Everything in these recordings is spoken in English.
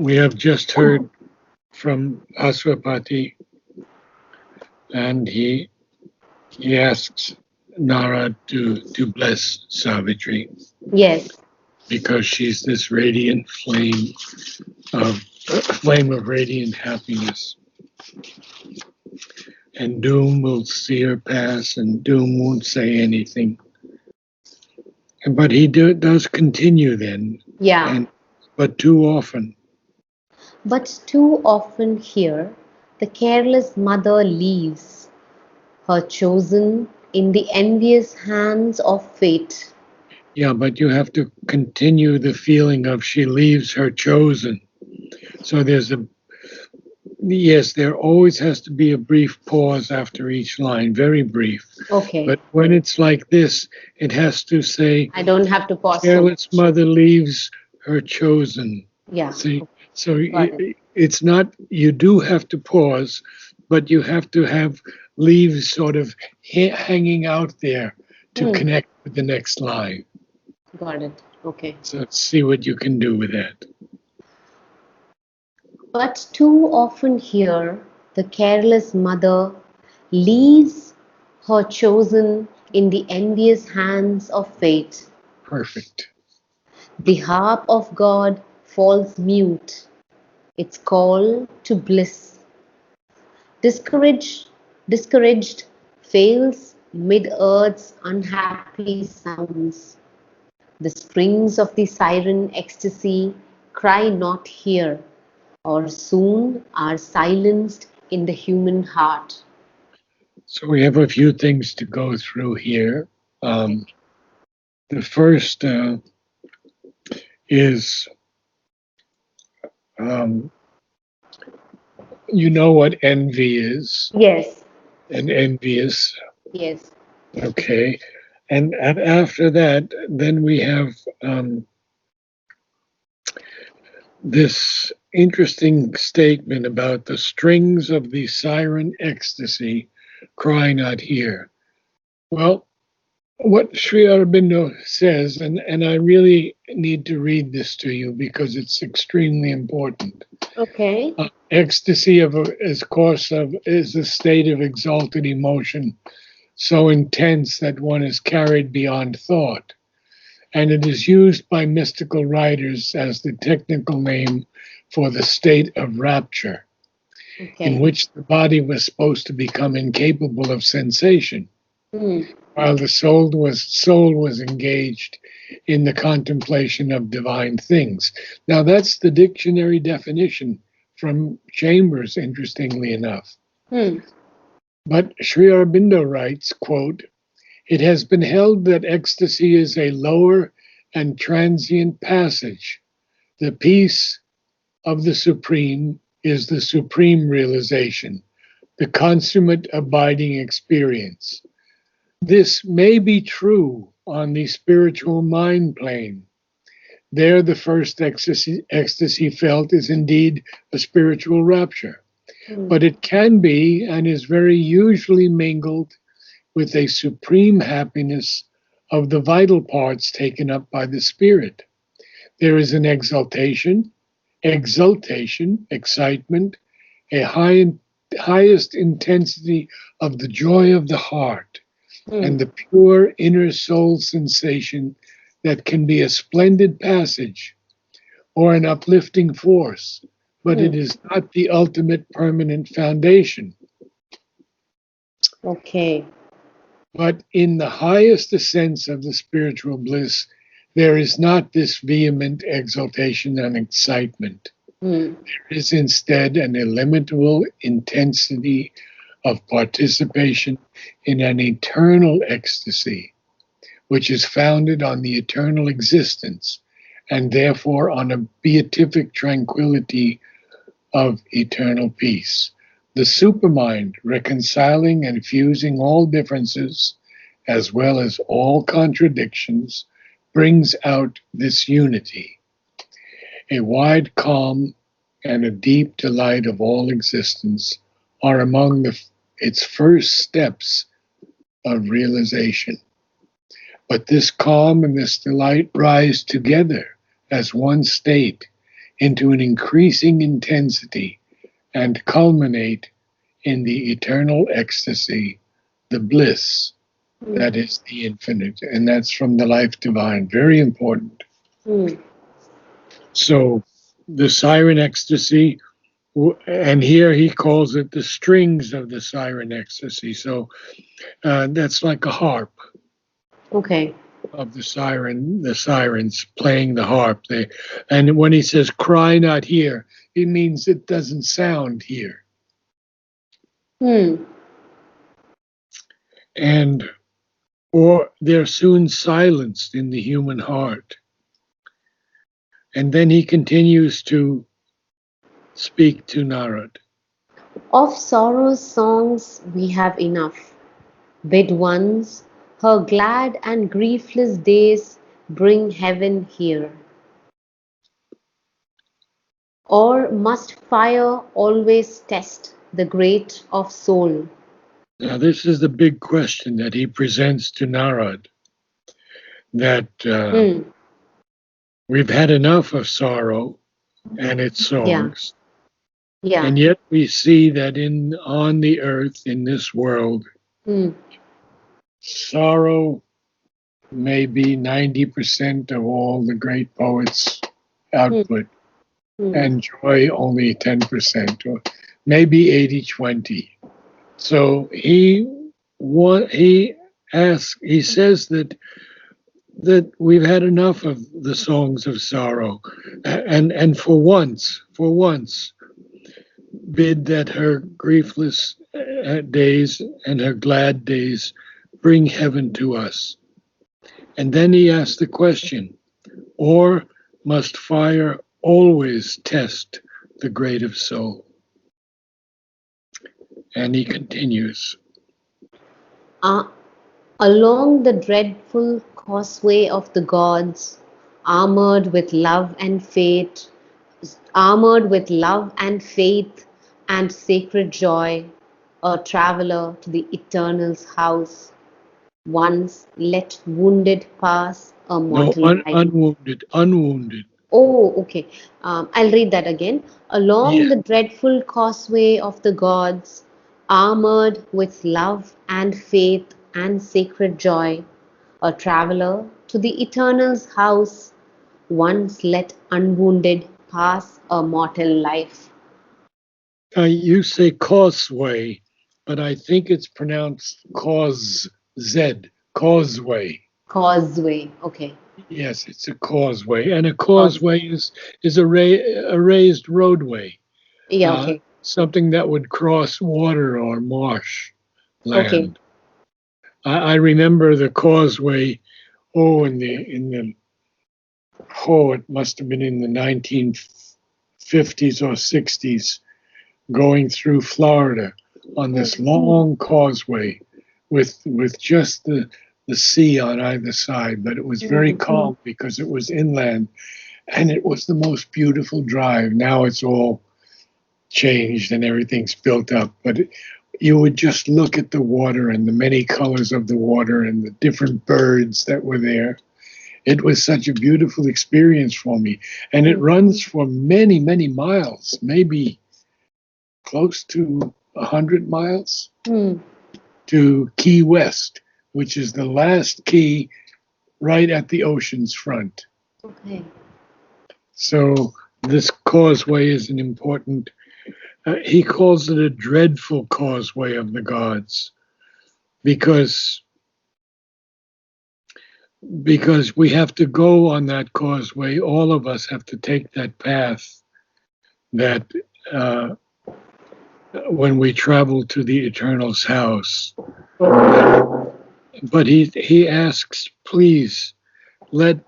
We have just heard from Aswapati, and he asks Narad to bless Savitri Yes, because she's this radiant of flame of radiant happiness. And doom will see her pass, and doom won't say anything. But does continue then, yeah. and but too often. But too often here, the careless mother leaves her chosen in the envious hands of fate. Yeah, but you have to continue the feeling of she leaves her chosen. So yes, there always has to be a brief pause after each line, very brief. Okay, But when it's like this, it has to say, I don't have to pause so careless much. mother leaves her chosen. Yeah, See, so got it. it's not, you do have to pause, but you have to have leaves sort of hanging out there to Hmm, connect with the next line. got it. Okay. So see what you can do with that. But too often here, the careless mother leaves her chosen in the envious hands of fate. Perfect. The harp of God falls mute, its call to bliss. Discouraged, discouraged fails mid earth's unhappy sounds. The strings of the siren ecstasy cry not here, or soon are silenced in the human heart. So we have a few things to go through here. Um, the first is um, you know what envy is, Yes, and envious. yes. Okay. And after that, then we have this interesting statement about the strings of the siren ecstasy cry not here. Well, what Sri Aurobindo says, and I really need to read this to you because it's extremely important. Okay. Ecstasy is a state of exalted emotion so intense that one is carried beyond thought, and it is used by mystical writers as the technical name for the state of rapture, in Okay. which the body was supposed to become incapable of sensation, Hmm. while the soul was engaged in the contemplation of divine things. Now that's the dictionary definition from Chambers, interestingly enough. Hmm. But Sri Aurobindo writes, quote, "It has been held that ecstasy is a lower and transient passage. The peace of the Supreme is the supreme realization, the consummate abiding experience. This may be true on the spiritual mind plane. There, the first ecstasy felt is indeed a spiritual rapture, Hmm. but it can be and is very usually mingled with a supreme happiness of the vital parts taken up by the Spirit. There is an exultation, excitement, a highest intensity of the joy of the heart, Hmm. and the pure inner soul sensation that can be a splendid passage or an uplifting force, but Hmm. it is not the ultimate permanent foundation. Okay. But in the highest ascents of the spiritual bliss, there is not this vehement exaltation and excitement. Hmm. There is instead an illimitable intensity of participation in an eternal ecstasy, which is founded on the eternal existence and therefore on a beatific tranquility of eternal peace. The supermind, reconciling and fusing all differences as well as all contradictions, brings out this unity, a wide calm and a deep delight of all existence are among its first steps of realization. But this calm and this delight rise together as one state into an increasing intensity and culminate in the eternal ecstasy, the bliss that is the infinite. And that's from the Life Divine. Very important. Mm. So the siren ecstasy, and here he calls it the strings of the siren ecstasy. So that's like a harp Okay. of the sirens playing the harp. And when he says cry not here, it means it doesn't sound here. Hmm. And or they're soon silenced in the human heart. And then he continues to speak to Narad. Of sorrow's songs we have enough. Bid once her glad and griefless days bring heaven here. Or must fire always test the great of soul? Now, this is the big question that he presents to Narad, that Hmm. we've had enough of sorrow and its Yeah. songs, Yeah. and yet we see that on the earth, in this world, Hmm. sorrow may be 90% of all the great poets' Hmm. output, Hmm. and joy only 10%, or maybe 80-20. So he says that we've had enough of the songs of sorrow, and for once, bid that her griefless days and her glad days bring heaven to us. And then he asks the question, or must fire always test the great of soul? And he continues. Uh, Along the dreadful causeway of the gods, armored with love and faith, armored with love and faith and sacred joy, a traveler to the Eternal's house, once let wounded pass a No, mortal life. unwounded. Oh, okay. I'll read that again. Along Yeah. the dreadful causeway of the gods, armored with love and faith and sacred joy, a traveler to the Eternal's house, once let unwounded pass a mortal life. You say causeway, but I think it's pronounced causeway. Causeway. Okay. Yes, it's a causeway, and a Cause. causeway is a raised roadway, Yeah. Okay. something that would cross water or marsh Okay. land. I remember the causeway. Oh, it must have been in the 1950s or 60s, going through Florida on this long causeway with just the sea on either side, but it was very calm because it was inland, and it was the most beautiful drive. Now it's all changed and everything's built up, but you would just look at the water and the many colors of the water and the different birds that were there. It was such a beautiful experience for me, and it runs for many, many miles, maybe close to 100 miles Hmm. to Key West, which is the last key right at the ocean's front. Okay. So this causeway is an important, he calls it a dreadful causeway of the gods, because we have to go on that causeway. All of us have to take that path that when we travel to the Eternal's house. But he asks, please let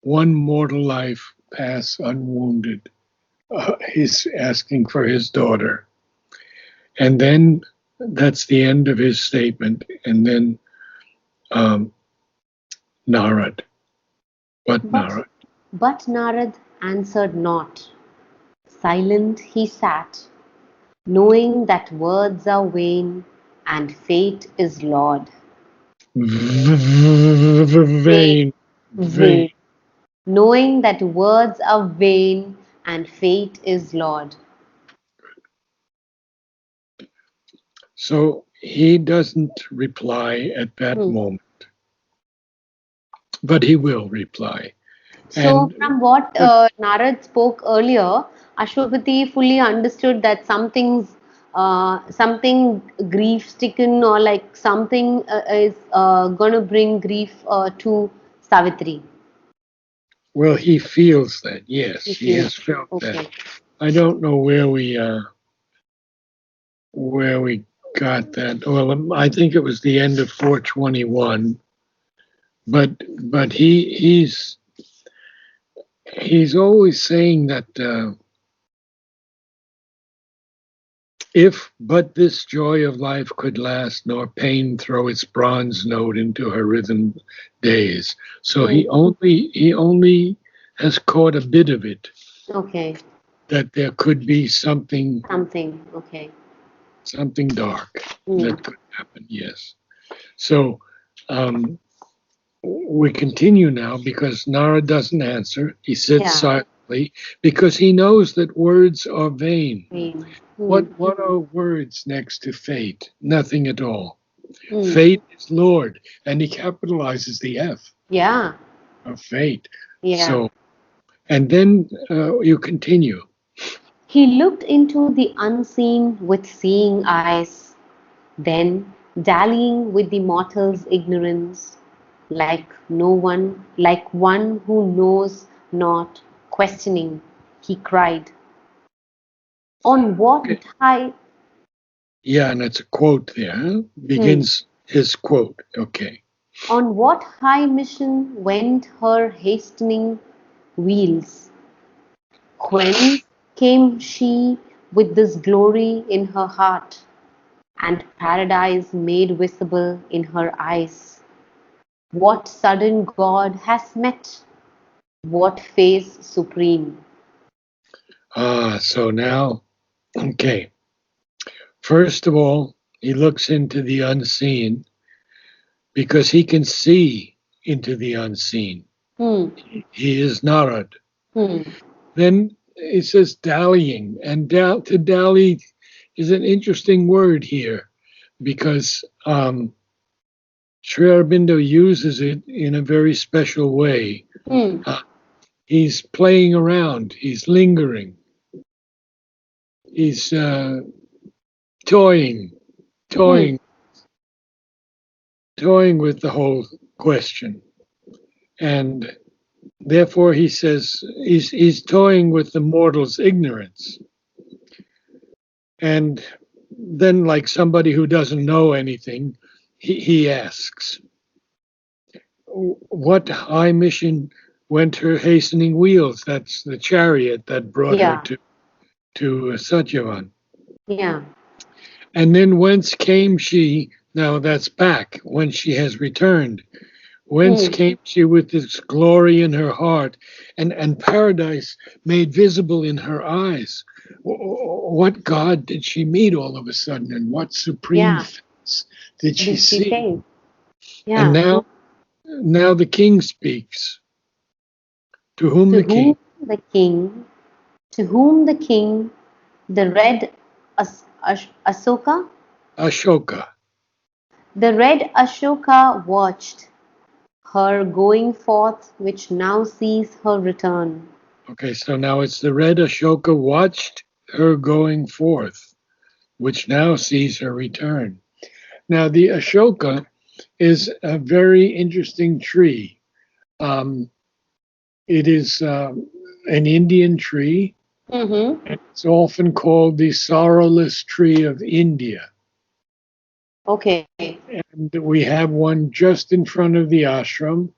one mortal life pass unwounded. He's asking for his daughter. And then that's the end of his statement. And then um, Narad. But But Narad. but Narad answered not. Silent he sat, knowing that words are vain and fate is Lord. Vain, Vain, vain. vain. Knowing that words are vain and fate is Lord. So he doesn't reply at that Hmm. moment, but he will reply. So, And from what Narad spoke earlier, Ashwapati fully understood that something grief-stricken or like something is going to bring grief to Savitri. well, he feels that. Yes, He he feels. has felt that. Okay. I don't know where we got that. Well, I think it was the end of 421. But but he's always saying that if but this joy of life could last, nor pain throw its bronze note into her rhythm days. So Hmm. he only has caught a bit of it, Okay. that there could be Something. Okay. something dark Hmm. that could happen. Yes. So um, we continue now because Nara doesn't answer. He sits Yeah. silently because he knows that words are vain. Pain. Hmm. What are words next to fate? Nothing at all. Hmm. Fate is Lord, and he capitalizes the F Yeah. of fate. Yeah. So, and then you continue. He looked into the unseen with seeing eyes, then dallying with the mortal's ignorance, like one who knows not, questioning, he cried, "On Okay. what high Yeah, and it's a quote there. Huh? hmm, Begins his quote. Okay. on what high mission went her hastening wheels? Whence came she with this glory in her heart, and paradise made visible in her eyes? What sudden God has met? What face supreme? So now, okay. First of all, he looks into the unseen because he can see into the unseen. Hmm. He is Narad. Hmm. Then it says dallying, and to dally is an interesting word here because Sri Aurobindo uses it in a very special way. Hmm. Uh, he's playing around, he's lingering, he's toying, Hmm. toying, toying with the whole question. And therefore, he says he's toying with the mortal's ignorance. And then, like somebody who doesn't know anything, he asks, "What high mission went her hastening wheels?" That's the chariot that brought her Yeah. to Satyavan. Yeah. And then whence came she? Now that's back when she has returned. Whence Hmm. came she with this glory in her heart and paradise made visible in her eyes? What God did she meet all of a sudden, and what supreme Yeah. face did she Did she see? say? And Yeah. now the king speaks. To whom To the king? whom the king, to whom the king, the red Asoka, Ashoka. the red Ashoka watched her going forth, which now sees her return. Okay, so now it's the red Ashoka watched her going forth, which now sees her return. Now, the Ashoka is a very interesting tree. Um, it is an Indian tree. Mm-hmm. It's often called the sorrowless tree of India. Okay. And we have one just in front of the ashram,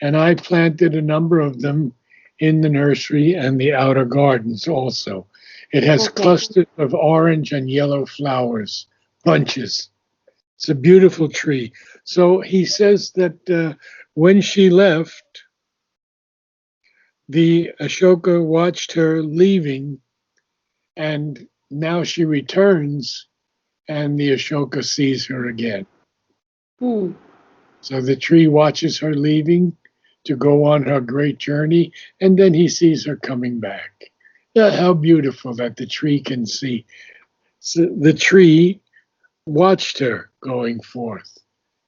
and I planted a number of them in the nursery and the outer gardens also. It has Okay. clusters of orange and yellow flowers, bunches. It's a beautiful tree. So he says that when she left, the Ashoka watched her leaving, and now she returns, and the Ashoka sees her again. Hmm. So the tree watches her leaving to go on her great journey, and then he sees her coming back. How beautiful that the tree can see. So the tree watched her going forth,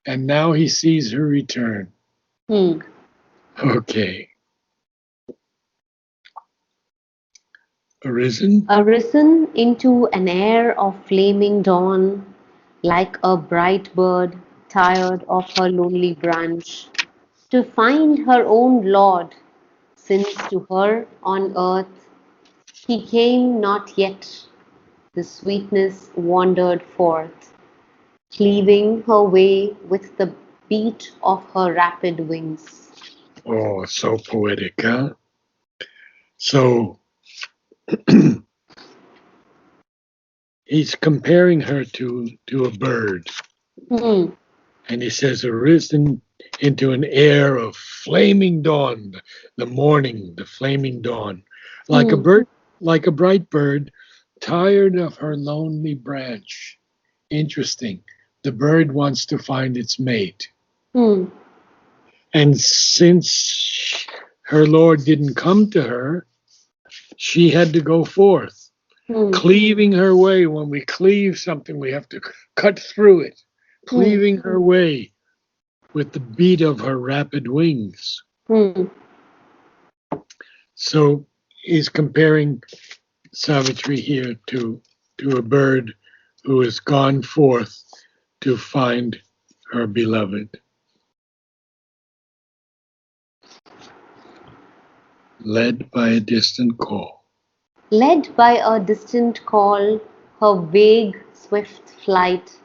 and now he sees her return. Hmm. Okay. Arisen? Arisen into an air of flaming dawn, like a bright bird tired of her lonely branch, to find her own Lord, since to her on earth he came not yet, the sweetness wandered forth, cleaving her way with the beat of her rapid wings. Oh, so poetic, huh? So he's comparing her to a bird, Hmm. and he says, arisen into an air of flaming dawn, the morning, the flaming dawn, like a Hmm. bird, like a bright bird, tired of her lonely branch. Interesting. The bird wants to find its mate. Hmm. And since her Lord didn't come to her, she had to go forth, Hmm. cleaving her way. When we cleave something, we have to cut through it, Hmm. cleaving her way with the beat of her rapid wings. Hmm. So he's comparing Savitri here to a bird who has gone forth to find her beloved, led by a distant call. Led by a distant call, her vague, swift flight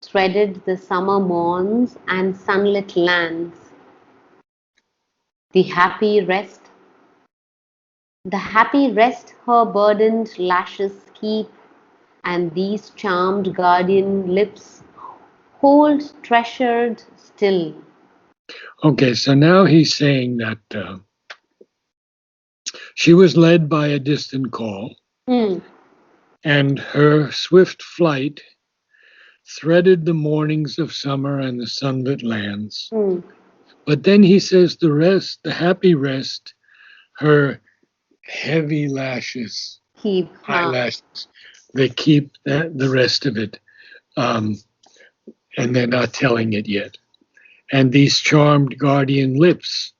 threaded the summer morns and sunlit lands. The happy rest, the happy rest her burdened lashes keep, and these charmed guardian lips hold treasured still. Okay, so now he's saying that she was led by a distant call, Hmm. and her swift flight threaded the mornings of summer and the sunlit lands. Hmm. But then he says the rest, the happy rest, her heavy lashes, Keep. eyelashes, they keep the rest of it, um, and they're not telling it yet. And these charmed guardian lips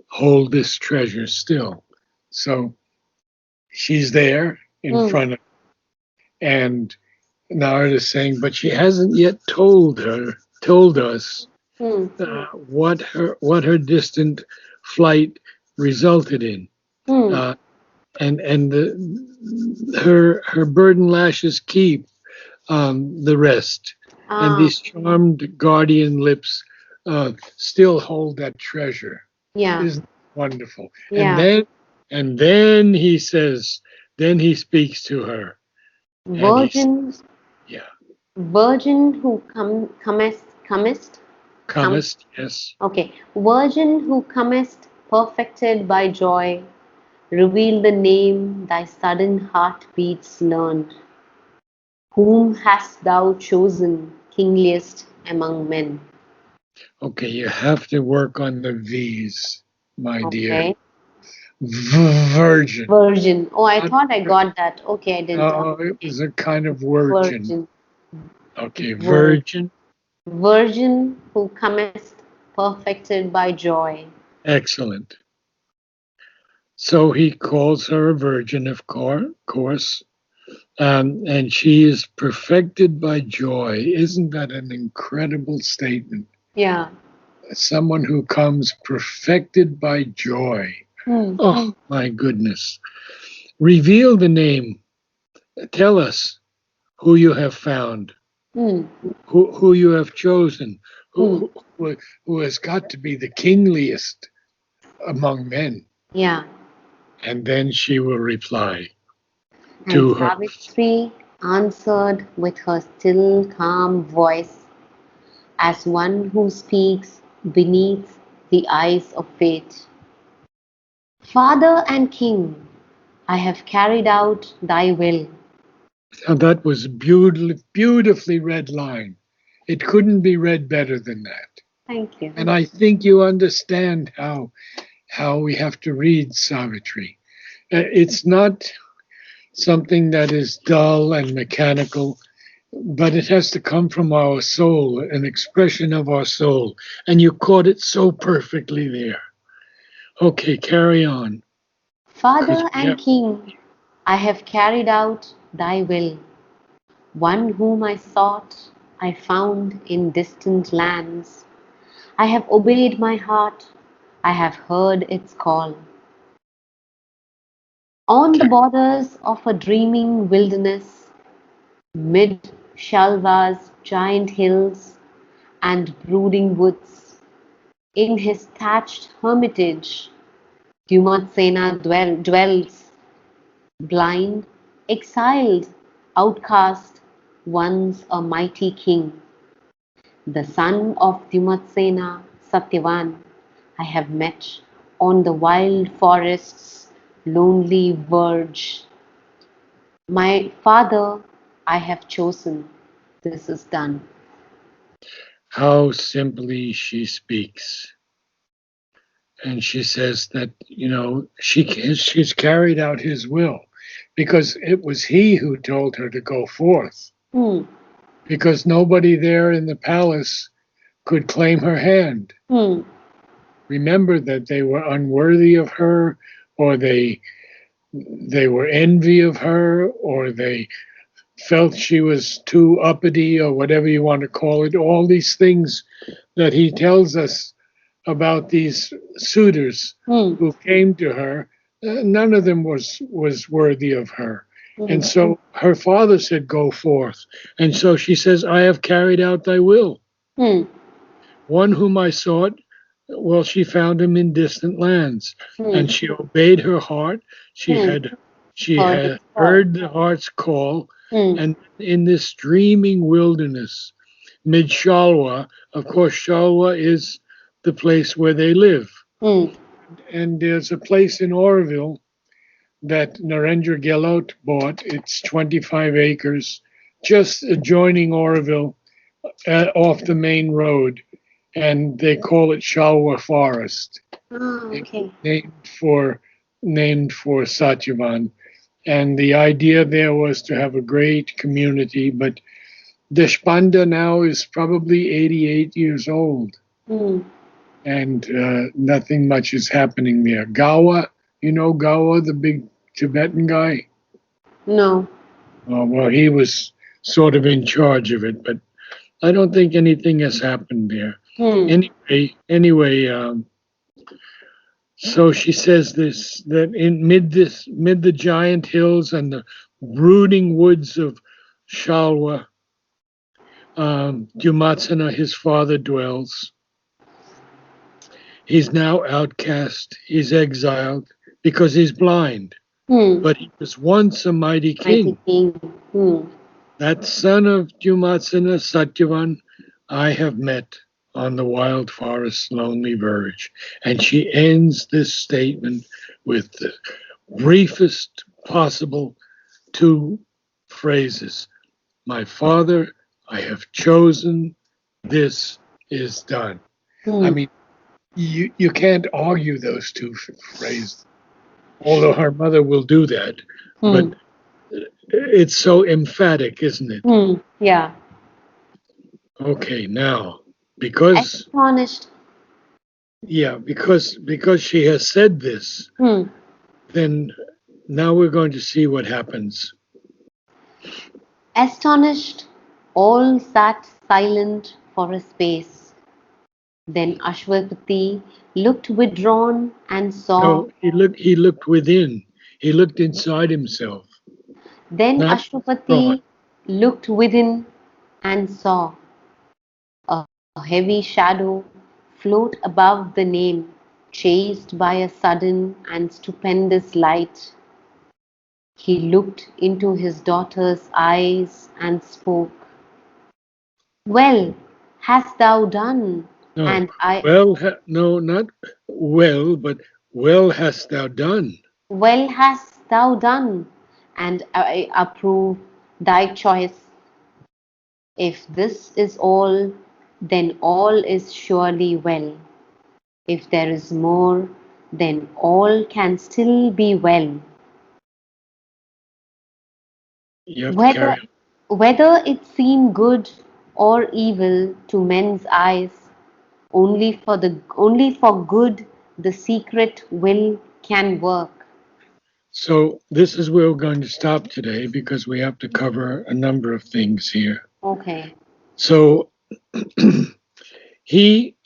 hold this treasure still. So she's there in Hmm. front of, and Narad is saying, but she hasn't yet told us Hmm. what her distant flight resulted in. Hmm. Uh, and her burden lashes keep the rest, and Ah. these charmed guardian lips still hold that treasure. Yeah. Isn't it wonderful? And Yeah. then he says, then he speaks to her, and he's Virgin. yeah, Virgin who comest, come. comest, yes, Okay, Virgin who comest perfected by joy, reveal the name thy sudden heart beats learned. Whom hast thou chosen kingliest among men? okay. You have to work on the V's, my dear. Okay, Virgin. Virgin. Oh, I Not- thought I got that. Okay, I didn't. Oh, it was a kind of virgin. Virgin. Okay, Vir- virgin. Virgin who comest perfected by joy. Excellent. So he calls her a virgin, of course, and she is perfected by joy. Isn't that an incredible statement? Yeah. Someone who comes perfected by joy. Hmm. Oh, my goodness. Reveal the name. Tell us who you have found, Hmm. who you have chosen, Hmm. who has got to be the kingliest among men. Yeah. And then she will reply And to her. Savitri answered with her still calm voice, as one who speaks beneath the eyes of fate. Father and King, I have carried out thy will. Now that was beautifully read line. It couldn't be read better than that. Thank you. And I think you understand how we have to read Savitri. It's not something that is dull and mechanical, but it has to come from our soul, an expression of our soul. And you caught it so perfectly there. Okay, carry on, because Father we and have. King, I have carried out thy will. One whom I sought, I found in distant lands. I have obeyed my heart, I have heard its call. On the borders of a dreaming wilderness, mid Shalva's giant hills and brooding woods, in his thatched hermitage, Dumatsena dwells, blind, exiled, outcast, once a mighty king. The son of Dumatsena, Satyavan, I have met on the wild forest's lonely verge. My father, I have chosen. This is done. How simply she speaks. And she says that, she's carried out his will because it was he who told her to go forth, Hmm. because nobody there in the palace could claim her hand. Hmm. Remember that they were unworthy of her, or they were envy of her, or they felt she was too uppity, or whatever you want to call it. All these things that he tells us about these suitors Hmm. who came to her, none of them was worthy of her. Hmm. And so her father said, "Go forth." And so she says, "I have carried out thy will. Hmm. One whom I sought, well, she found him in distant lands, Hmm. and she obeyed her heart. She Hmm. had she Heard its had call. heard the heart's call, Hmm. and in this dreaming wilderness, mid Shalwa, of course, Shalwa is the place where they live. Hmm. And there's a place in Oroville that Narendra Gehlot bought. It's 25 acres, just adjoining Oroville, off the main road, and they call it Shalwa Forest, Ah, okay. named for named for Satyavan. And the idea there was to have a great community, but Deshpanda now is probably 88 years old, Hmm. and nothing much is happening there. Gawa, Gawa, the big Tibetan guy? No. Well, he was sort of in charge of it, but I don't think anything has happened there. Hmm. Anyway, so she says this, that mid the giant hills and the brooding woods of Shalwa, Dumatsana, his father, dwells. He's now outcast, he's exiled because he's blind. Hmm. But he was once a mighty Mighty king. king. Hmm. That son of Dumatsana, Satyavan, I have met on the wild forest's lonely verge. And she ends this statement with the briefest possible two phrases. My father, I have chosen, this is done. I Hmm. mean, you can't argue those two phrases, although her mother will do that. Hmm. But it's so emphatic, isn't it? Hmm. Yeah. Okay, now, because Astonished. yeah, because she has said this, Hmm. then now we're going to see what happens. Astonished, all sat silent for a space. Then Ashwapati looked withdrawn and saw. No, he looked within. He looked inside himself, Then not withdrawn. Ashwapati looked within and saw a heavy shadow float above the name, chased by a sudden and stupendous light. He looked into his daughter's eyes and spoke. Well, hast thou done? No, And I, no, not well, but well hast thou done. well hast thou done, and I approve thy choice. If this is all, then all is surely well. If there is more, then all can still be well. You have to Whether carry on. whether it seem good or evil to men's eyes, only for good the secret will can work. So this is where we're going to stop today because we have to cover a number of things here. Okay. So he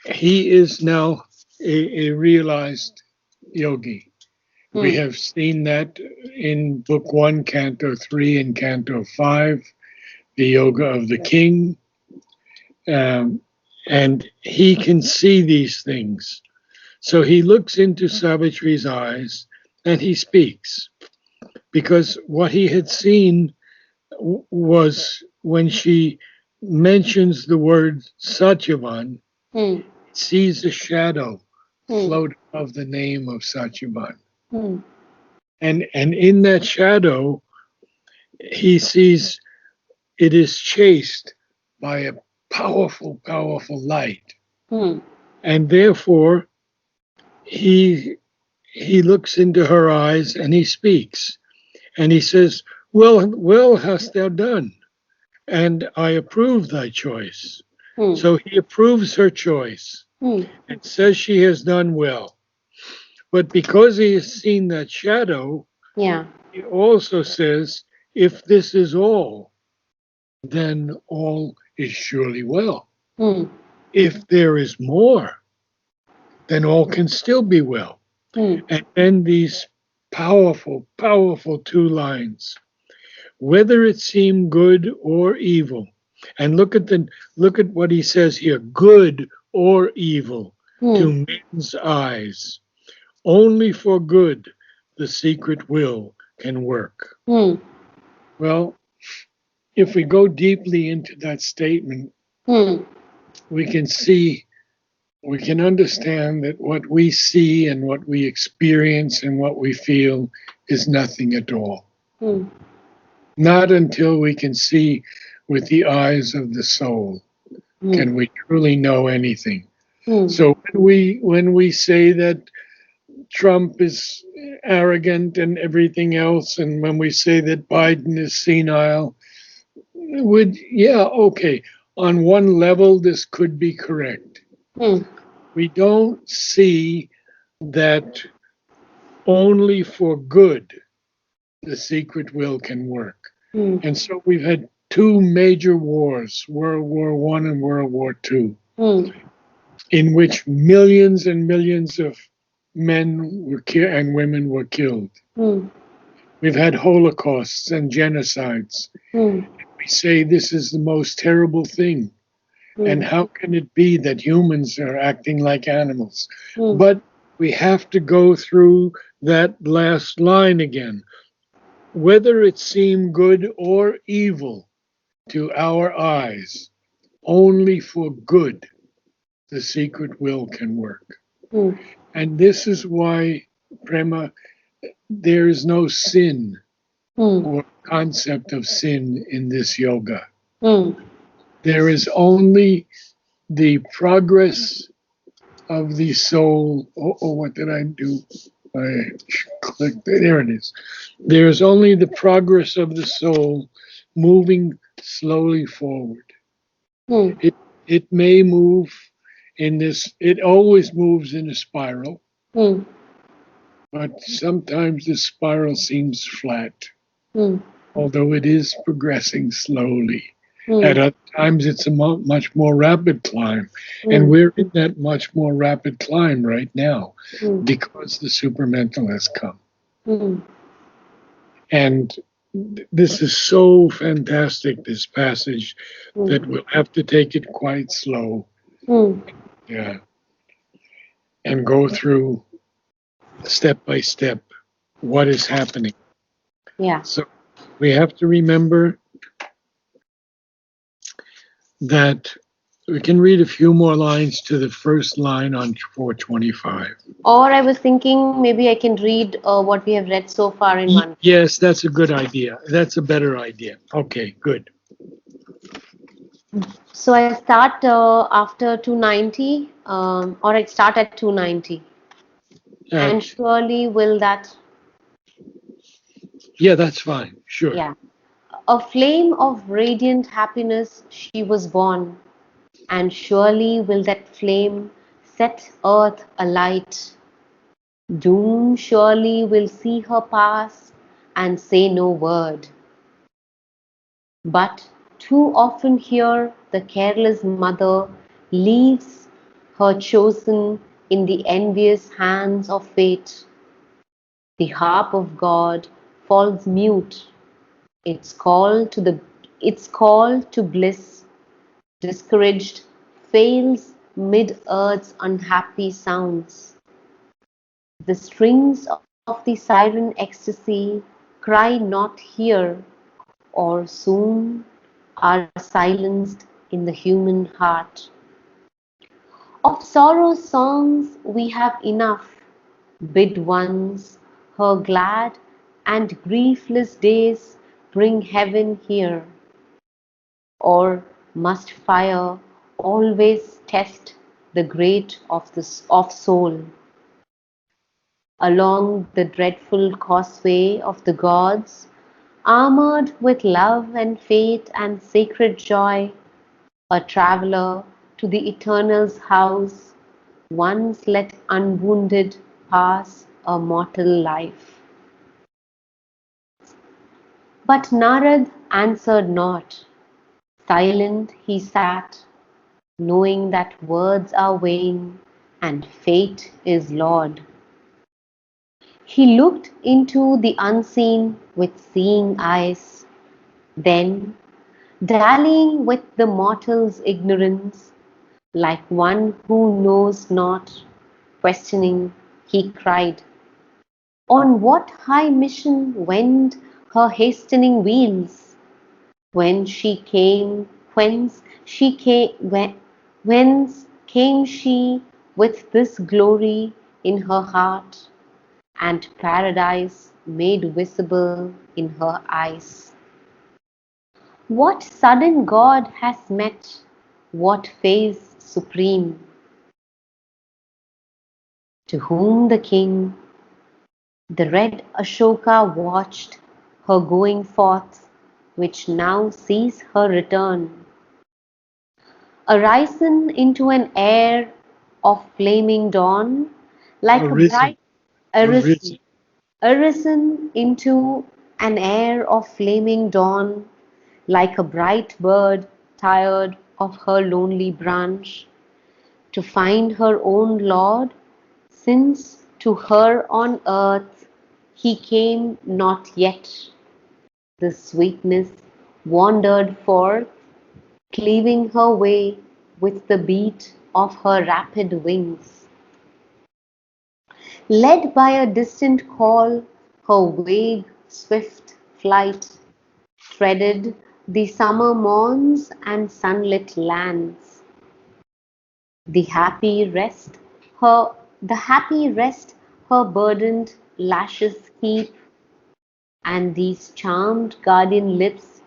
he is now a realized yogi. We Hmm. have seen that in Book 1, Canto 3, and Canto 5, the Yoga of the King. Um, and he can see these things. So he looks into Savitri's eyes and he speaks because what he had seen was when she mentions the word Satyavan, Hmm. sees a shadow Hmm. float above the name of Satyavan. Hmm. And in that shadow, he sees it is chased by a powerful, powerful light. Hmm. And therefore, he he looks into her eyes and he speaks. And he says, well hast thou done, and I approve thy choice. Hmm. So he approves her choice Hmm. and says she has done well. But because he has seen that shadow, Yeah. he also says, if this is all, then all is surely well. Hmm. If there is more, then all can still be well. Hmm. And then these powerful, powerful two lines, whether it seem good or evil. And look at what he says here, good or evil Hmm. to men's eyes. Only for good the secret will can work. Hmm. Well, if we go deeply into that statement, Hmm. we can see, we can understand that what we see and what we experience and what we feel is nothing at all. Hmm. Not until we can see with the eyes of the soul Hmm. can we truly know anything. Hmm. So when we say that Trump is arrogant and everything else, and when we say that Biden is senile, would yeah, okay. On one level, this could be correct. Hmm. We don't see that only for good the secret will can work. Hmm. And so we've had two major wars, World War One and World War Two, Hmm. in which millions and millions of men were and women were killed. Hmm. We've had holocausts and genocides. Hmm. We say this is the most terrible thing. And Hmm. how can it be that humans are acting like animals? Hmm. But we have to go through that last line again. Whether it seem good or evil to our eyes, only for good the secret will can work. Hmm. And this is why, Prema, there is no sin Hmm. or concept of sin in this yoga. Hmm. There is only the progress of the soul. Oh, what did I do? I clicked. There it is. There is only the progress of the soul moving slowly forward. Hmm. It it may move in this. It always moves in a spiral, Hmm. but sometimes the spiral seems flat, Hmm. although it is progressing slowly. At Hmm. other times, it's a much more rapid climb. And Hmm. we're in that much more rapid climb right now Hmm. because the supermental has come. Hmm. And this is so fantastic, this passage, Hmm. that we'll have to take it quite slow. Hmm. Yeah. And go through step by step what is happening. Yeah. So we have to remember that we can read a few more lines to the first line on 425. Or I was thinking maybe I can read what we have read so far in one. Yes, that's a good idea. That's a better idea. Okay, good. So I start after 290, or I start at 290. Uh, And surely will that, yeah, that's fine. Sure. yeah. A flame of radiant happiness she was born, and surely will that flame set earth alight. Doom surely will see her pass and say no word. But too often here the careless mother leaves her chosen in the envious hands of fate. The harp of God falls mute, its call to bliss, discouraged, fails mid earth's unhappy sounds. The strings of the siren ecstasy cry not here, or soon are silenced in the human heart. Of sorrow's songs we have enough, bid once her glad and griefless days bring heaven here, or must fire always test the grate of soul? Along the dreadful causeway of the gods, armored with love and faith and sacred joy, a traveller to the Eternal's house, once let unwounded pass a mortal life. But Narad answered not. Silent he sat, knowing that words are vain and fate is Lord. He looked into the unseen with seeing eyes, then, dallying with the mortal's ignorance, like one who knows not, questioning, he cried, on what high mission wend her hastening wheels? When she came, whence came she with this glory in her heart, and paradise made visible in her eyes? What sudden god has met, what face supreme, to whom the king, the red Ashoka, watched her going forth, which now sees her return, arisen into an air of flaming dawn, like a arisen, bright arisen, arisen. arisen into an air of flaming dawn, like a bright bird tired of her lonely branch, to find her own Lord, since to her on earth he came not yet. The sweetness wandered forth, cleaving her way with the beat of her rapid wings. Led by a distant call, her vague, swift flight threaded the summer morns and sunlit lands. The happy rest the happy rest her burdened lashes keep, and these charmed guardian lips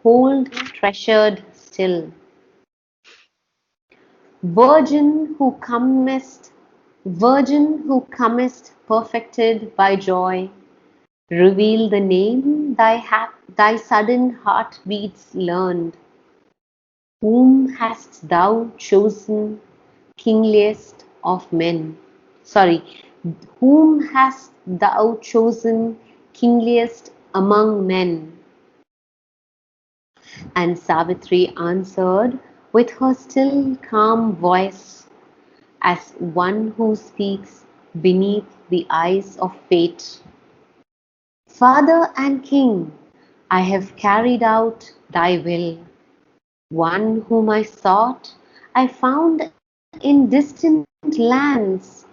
hold treasured still. Virgin who comest, Virgin who comest perfected by joy, reveal the name thy sudden heartbeats learned. Whom hast thou chosen kingliest of men? Sorry, whom hast thou chosen kingliest among men? And Savitri answered with her still calm voice, as one who speaks beneath the eyes of fate. Father and King, I have carried out thy will. One whom I sought, I found in distant lands.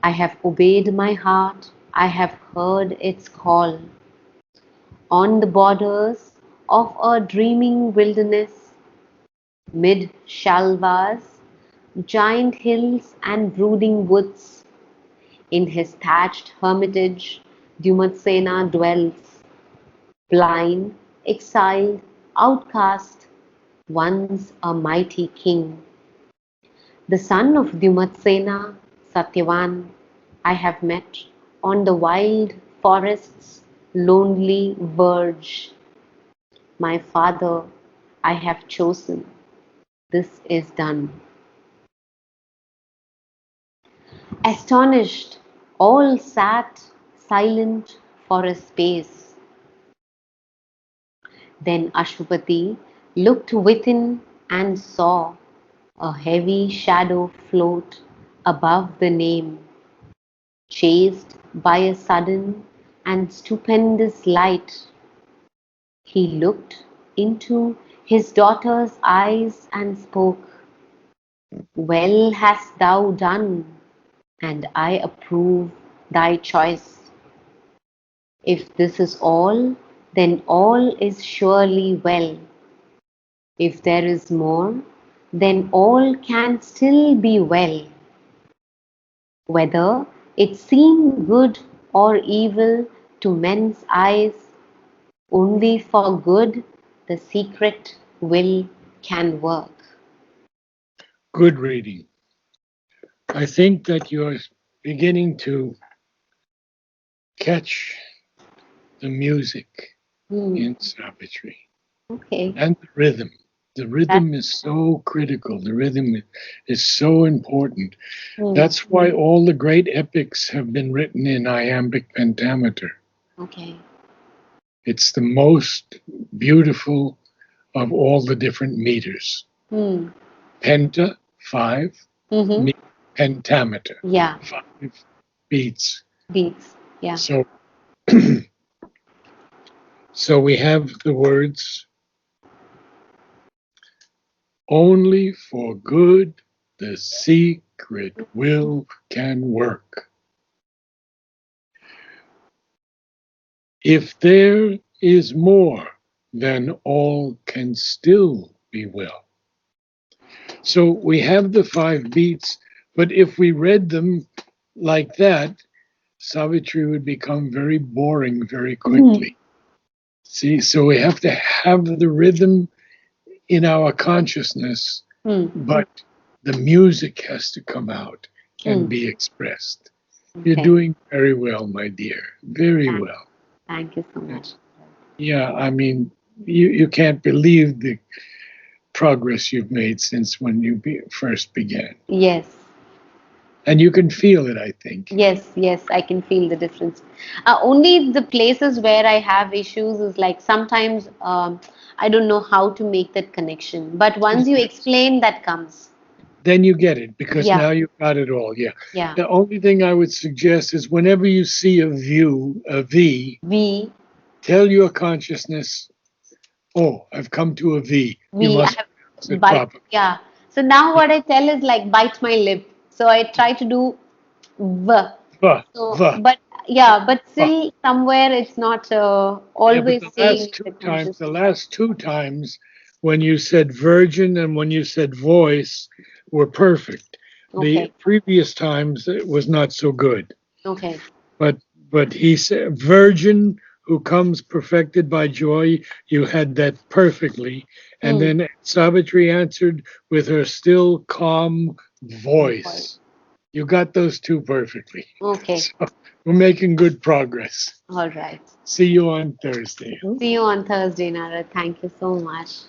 I have obeyed my heart, I have heard its call. On the borders of a dreaming wilderness, mid shalvas, giant hills and brooding woods, in his thatched hermitage Dumatsena dwells, blind, exiled, outcast, once a mighty king. The son of Dumatsena, Satyavan, I have met on the wild forest's lonely verge. My Father, I have chosen. This is done. Astonished, all sat silent for a space. Then Ashwapati looked within and saw a heavy shadow float above the name, chased by a sudden and stupendous light. He looked into his daughter's eyes and spoke, "Well hast thou done, and I approve thy choice. If this is all, then all is surely well. If there is more, then all can still be well. Whether it seem good or evil to men's eyes, only for good the secret will can work." Good reading. I think that you're beginning to catch the music Hmm. in Savitri Okay. and the rhythm. The That, rhythm is so critical. The rhythm is so important. hmm. That's why all the great epics have been written in iambic pentameter. Okay. It's the most beautiful of all the different meters. Hmm. Penta, 5, Mm-hmm. pentameter, Yeah. 5 beats. Beats. Yeah. So, so we have the words, only for good the secret will can work. If there is more, then all can still be well. So we have the 5 beats, but if we read them like that, Savitri would become very boring very Hmm. quickly. See, so we have to have the rhythm in our consciousness, Hmm. but the music has to come out and Hmm. be expressed. You're Okay. doing very well, my dear. Very Thank, well. thank you so much. Yes. Yeah, I mean, you can't believe the progress you've made since when you first began. Yes. And you can feel it, I think. Yes, yes, I can feel the difference. Only the places where I have issues is like sometimes I don't know how to make that connection. But once you explain, that comes. Then you get it because Yeah, now you've got it all. Yeah. yeah. The only thing I would suggest is whenever you see a V, We, tell your consciousness, oh, I've come to a V. You I must pronounce have it bite. properly. Yeah. So now Yeah. what I tell is like bite my lip. So I try to do v. Va, So, va, but yeah, but va. still somewhere it's not Yeah, but always saying in the the consciousness. last two times when you said virgin and when you said voice were perfect. The Okay, previous times it was not so good. okay. But he said virgin who comes perfected by joy, you had that perfectly. And Hmm. then Savitri answered with her still calm Voice. voice. You got those two perfectly. Okay. So we're making good progress. All right. See you on Thursday. See you on Thursday, Narad. Thank you so much.